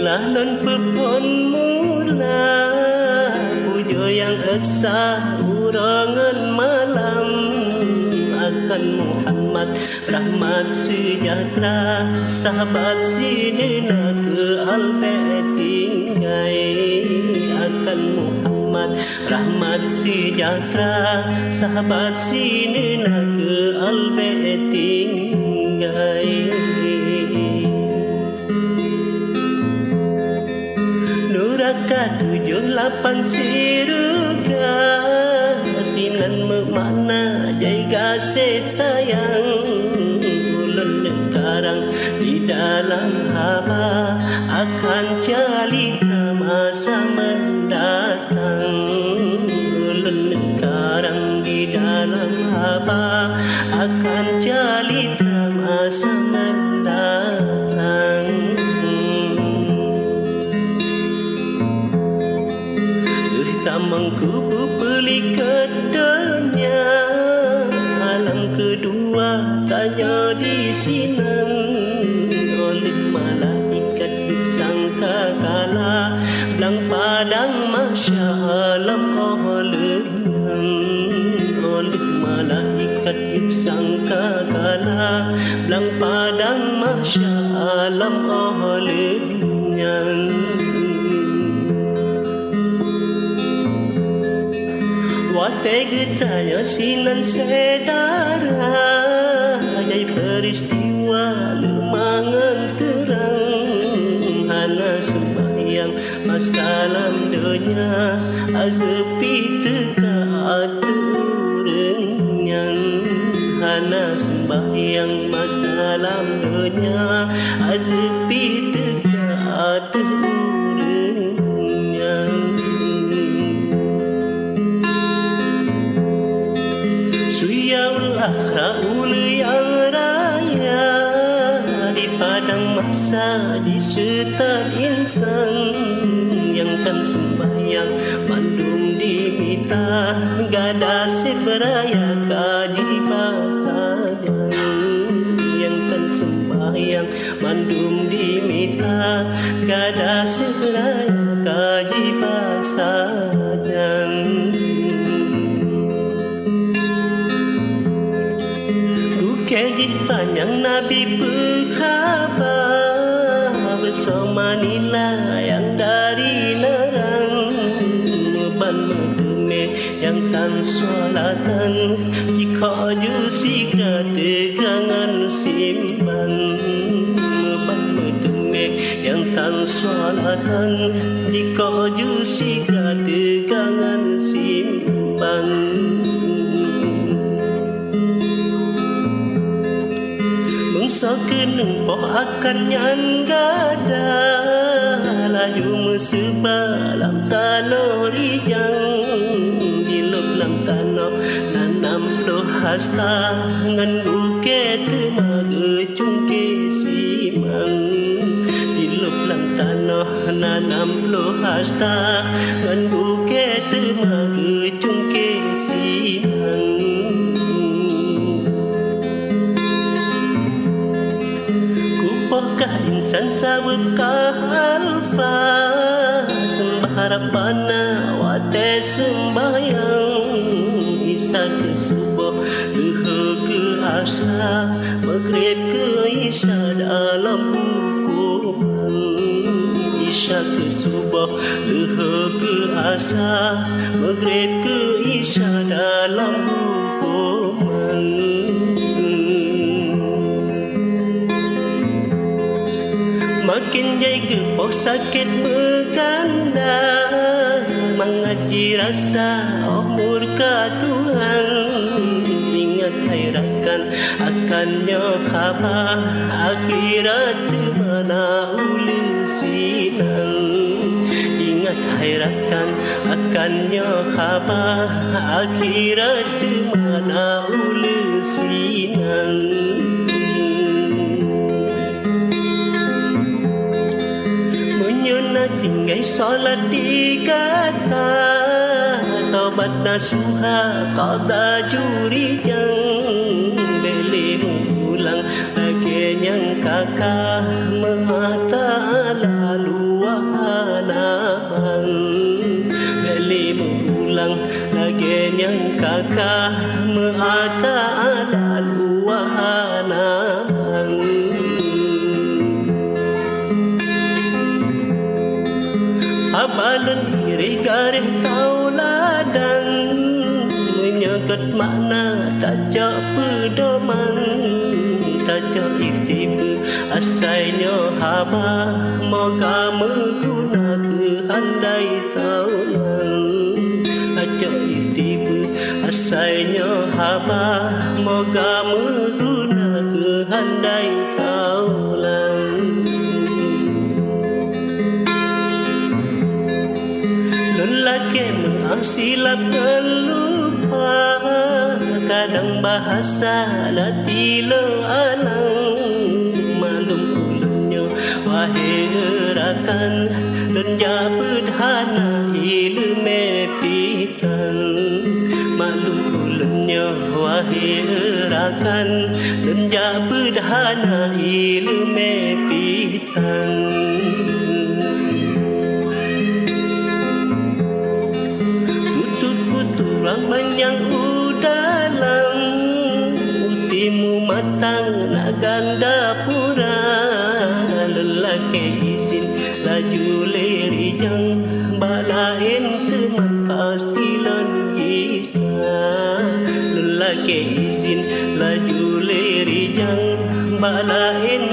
Lanon pepon mula pujo yang esa urangan malam akan Muhammad rahmat sejahtera sahabat sinena ke al-Baitinggai akan Muhammad rahmat sejahtera sahabat sinena ke al-Baitinggai. Nuraka 78 siruga sinan memakna jai kasih sayang bulan sekarang di dalam haba akan cerita masa mendatang bulan sekarang di dalam haba akan cerita masa mendatang. Tamangku beli kedanya alam kedua tanya di sinan oleh malaikat disangka kala belang padang masya alam oleh malaikat disangka kala belang padang masya alam olehnya. Watai getanya sinan sedara jai peristiwa lemangan terang hana sembahyang masalam dunia azepi teka aturenyan hana sembahyang masalam dunia azepi teka aturenyan. Suyaul akhraul yang raya di padang masa di setar insan yang kan sembahyang mandum dimita gada seberaya kaji pasajan yang kan sembahyang mandum dimita gada seberaya kaji pasajan. Kejih panjang Nabi berkhabar bersama nila yang dari nerang beban medeme yang kan solatan jika jusika tegangan simban beban medeme yang kan solatan jika jusika tegangan simban. So keneng poh akan yang gada laju mesebalam tanah rijang diluk lam tanah nanam loh hasta ngan buket temaga cungke simang diluk lam tanah nanam loh hasta ngan buket temaga cungke simang. Apakah insan sabukah alfa sembah harapana wate sembayang isa ke subuh duha ke asa maghrib ke isya dalam hukuman isya ke subuh duha ke asa maghrib ke isya dalam hukuman. Makin jaga poh sakit berganda mengaji rasa murka Tuhan ingat hayrakan akannya khabar akhirat mana ulu sinan ingat hayrakan akannya khabar akhirat mana ulu sinan. Tinggai solat di kata taubat nasuha qada juri jang beli ulang lagi yang kakak mata lalu yang kakak meata ala luahanaman abalan iri garih tauladan menyekat makna tajak pedoman tajak iktiba asainya haba moga mengguna kehandai taunan tajak iktiba asainya haba moga mengguna kehandai taunan lelaki mengasilap lupa kadang bahasa latilo anang malum ulunnya wahai gerakan dan jabedhana ilme pikan malum ulunnya wahai gerakan dan jabedhana ilme pikan yang udalang ultimu matang nak ganda pura lelaki izin laju lerijang balain teman pasti lan isa lelaki izin laju lerijang balain